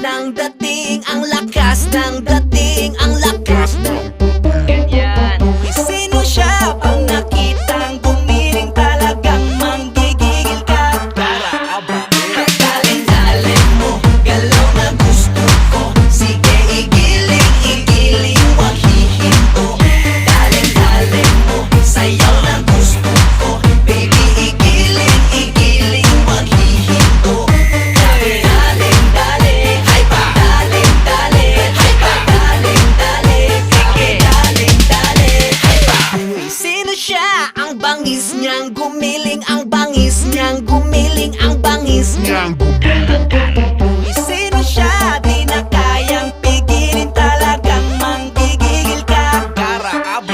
ng dating, ang lakas ng dating, ang lakas ng Ganyan. sino siya? Pag nakitang gumiling talagang manggigigil ka. Dalin-dalin mo, galaw na gusto ko. Sige, igiling, igiling, wag hihinto. Dalin-dalin mo, sayaw na gusto ko. Baby, igiling, igiling, wag hihinto. Dalin-dalin, hay pa. Dalin-dalin, hay pa. Dalin-dalin, sige. Dalin-dalin, hay pa. Uy, sino siya? Ang bangis niyang gumiling, ang bangis niyang gumiling, ang bangis niyang